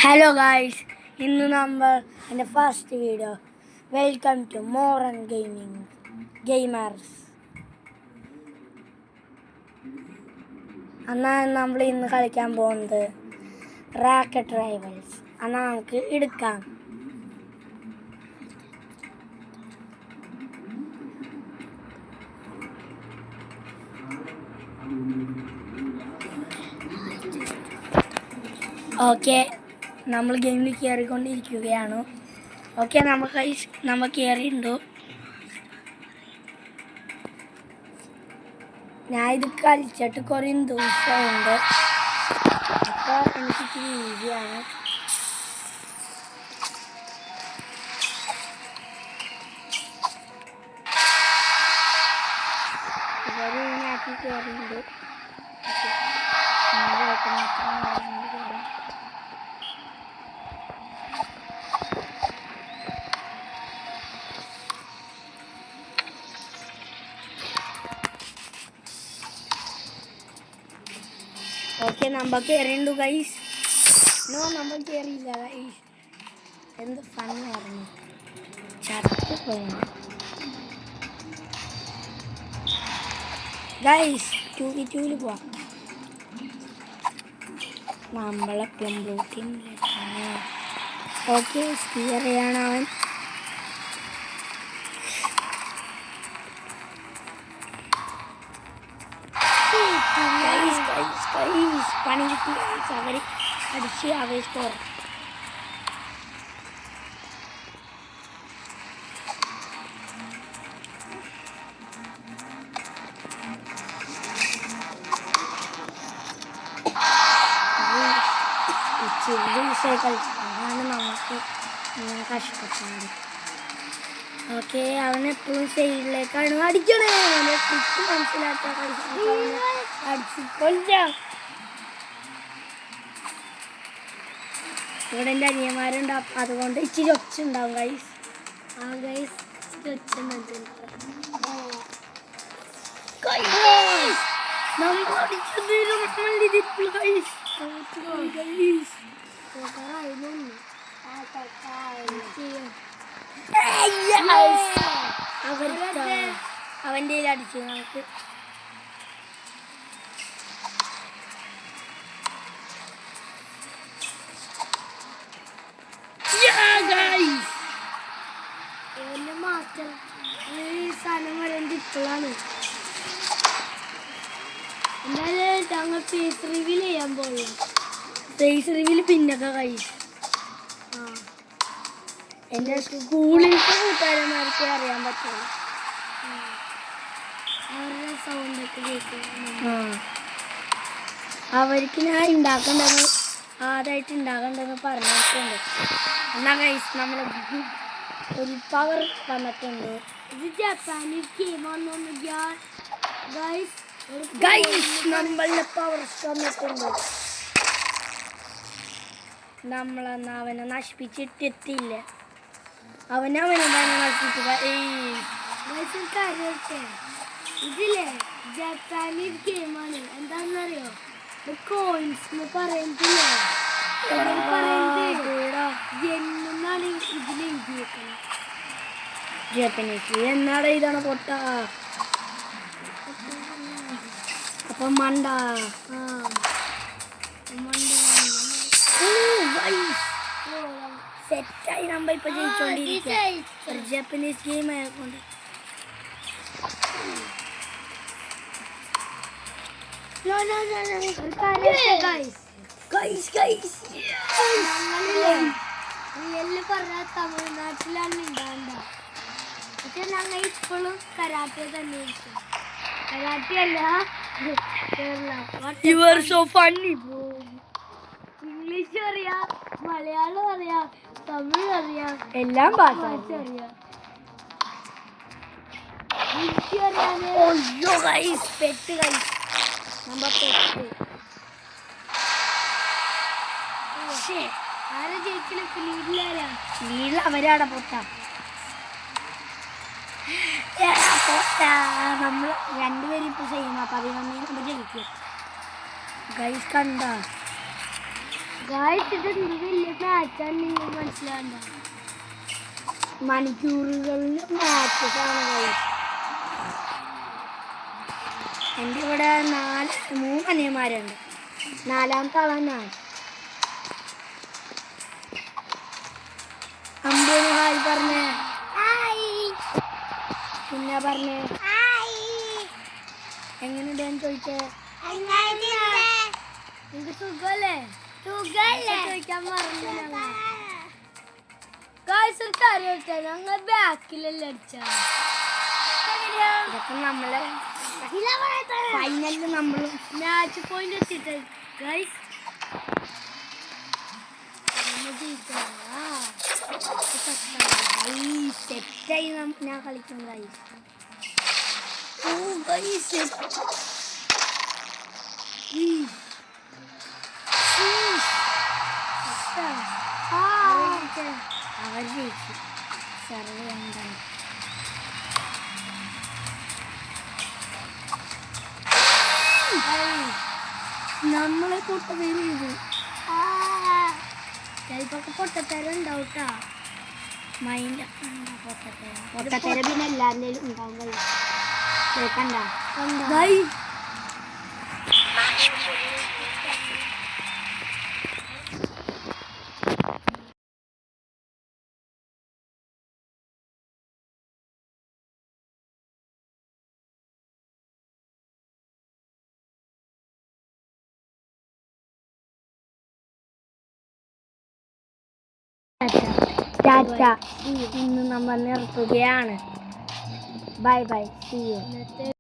Hello guys, in the number in the first video. Welcome to Moran Gaming Gamers. And നമ്മൾ ഇന്ന് കളിക്കാൻ പോകുന്നത് racket rivals. അന്നാ നമുക്ക് എടുക്കാം. ഓക്കെ, നമ്മൾ ഗെയിമിൽ കയറിക്കൊണ്ടിരിക്കുകയാണ്. ഓക്കെ, നമ്മൾ കയറിയിട്ടുണ്ടോ? ഞാൻ ഇത് കളിച്ചിട്ട് കുറേ ദിവസമുണ്ട്. അപ്പോൾ എനിക്ക് ഈസിയാണ്. ഇവർ ഇതിനകത്ത് കയറിയിട്ടുണ്ട്. ഓക്കെ, നമ്മൾ കയറിയുണ്ട് ഗൈസ്. നമ്മൾ കയറിയില്ല ഗൈസ്. എന്ത് ഫണ്ണായിരുന്നു. ചത്ത് പോയാണ് ഗൈസ്. 2v2 പോവാം. നമ്മളെപ്പോഴും ബ്ലൂ ടീമിലാണ്. ഓക്കെ, സ്റ്റിയർ ചെയ്യാണ് അവൻ. പണി കിട്ടി. അവർ അടിച്ച് അവർ സ്കോർ. കളിച്ചാണ് നമുക്ക് ഇങ്ങനെ കഷ്ടപ്പാട്. ഓക്കെ, അവനെപ്പോഴും സൈഡിലേക്കാണ് അടിക്കണേ. അവനെ ട്രിക്ക് മനസ്സിലാക്കാൻ അടിച്ചിക്കൊല്ലാം. ഇവിടെ എൻ്റെ അനിയന്മാരുണ്ടാവും, അതുകൊണ്ട് ഇച്ചിരി ഒച്ച ഉണ്ടാവും ഗൈസ്. ആ ഗൈസ് ഒച്ച അവൻ്റെ അടിച്ചു നമുക്ക്. മാസ്റ്റർ ഈ സാധനം വരേണ്ട ഇപ്പോഴാണ്. എന്നാലും ഞങ്ങൾ ഫേസ് റിവീൽ ചെയ്യാൻ പോകും. ഫേസ് റിവീൽ പിന്നൊക്കെ കഴിയും. എൻ്റെ സ്കൂളിലത്തെ കൂട്ടുകാരന്മാർക്ക് അറിയാൻ പറ്റുള്ളൂ. അവരുടെ സൗണ്ടൊക്കെ കേൾക്കും. അവർക്ക് ഞാൻ ഉണ്ടാക്കണ്ടെന്ന് ആദ്യമായിട്ട് ഉണ്ടാക്കണ്ടെന്ന് പറഞ്ഞിട്ടുണ്ട്. എന്നാൽ ഗൈസ്, നമ്മൾ ഒരു പവർ വന്നിട്ടുണ്ട്. ഇത് ജപ്പാനീസ് ഗെയിമാണെന്ന് നമ്മളുടെ പവർ വന്നിട്ടുണ്ട്. നമ്മളന്ന് അവനെ നശിപ്പിച്ചിട്ടെത്തില്ല. അവനെ നശിപ്പിക്കുക. ഇതില്ലേ ജപ്പാനീസ് ഗെയിമാണ്. എന്താണെന്നറിയോ? കോയിൻസ് എന്ന് പറയുന്നില്ല. എന്നാണ് ഇതിൽ എഴുതിയേക്കുന്നത്. ജാപ്പനീസ് എന്നാടെ ഇതാണ് പൊട്ട. അപ്പൊ മണ്ട സെറ്റായി. നമ്മൾ ഇപ്പൊ ജയിച്ചോണ്ടിരിക്കുക ഒരു ജാപ്പനീസ് ഗെയിം ആയതുകൊണ്ട്. തമിഴ്നാട്ടിലാണ് ഉണ്ടാകണ്ട. പക്ഷെ ഞങ്ങൾ ഇപ്പോഴും കരാട്ടെ തന്നെ ഇരിക്കും. കരാട്ടെ അല്ല ഇംഗ്ലീഷ് അറിയാം, മലയാളം അറിയാം, തമിഴ് അറിയാം, എല്ലാം ഭാഷ അറിയാം. ഹിന്ദി അറിയാതെ ആരാ ജയിക്കണ? ലീഡിൽ അവരാടെ പൊട്ട. നമ്മൾ രണ്ടുപേരും ഇപ്പൊ ചെയ്യുന്ന 11 നമ്മൾ ജയിക്കും ഗൈസ്. കണ്ട വലിയ മാച്ചാണ് നിങ്ങൾ മനസ്സിലാണ്ട. മണിക്കൂറുകളിൽ മാച്ചാണ്. എൻ്റെ ഇവിടെ 3 അനിയന്മാരുണ്ട്. 4ാമത്തെ ആളാണ് ഞാൻ. അമ്പൂന് ഹായ് പറഞ്ഞേ. പിന്നെ പറഞ്ഞേ എങ്ങനെയുണ്ടെന്ന് ചോദിച്ചേ. നിനക്ക് സുഖല്ലേ? ചോദിക്കാൻ പറഞ്ഞു. ഞങ്ങൾ ബാക്കിലല്ലേ അടിച്ച. ഇതൊക്കെ നമ്മളെ ഫൈനലിൽ നമ്മൾ മാച്ച് പോയിന്റ് എത്തിയിട്ട് ഗൈസ് സെറ്റായി ഞാൻ കളിക്കും ഗൈസ്. ഓ ഗൈസ് അവർ ജയിച്ചു. സർവേ എന്താണ് നമ്മളെ പൊട്ടത്തരം ഇത്. ചിലപ്പോ പൊട്ടത്തരം ഉണ്ടാവും കേട്ടോ. മൈൻഡൊക്കെ പൊട്ടത്തരം പിന്നെ എല്ലാവരുടെയും ഉണ്ടാവും. കണ്ട ടാറ്റ. ഇന്ന് നമ്മൾ നിർത്തുകയാണ്. Bye bye. See U.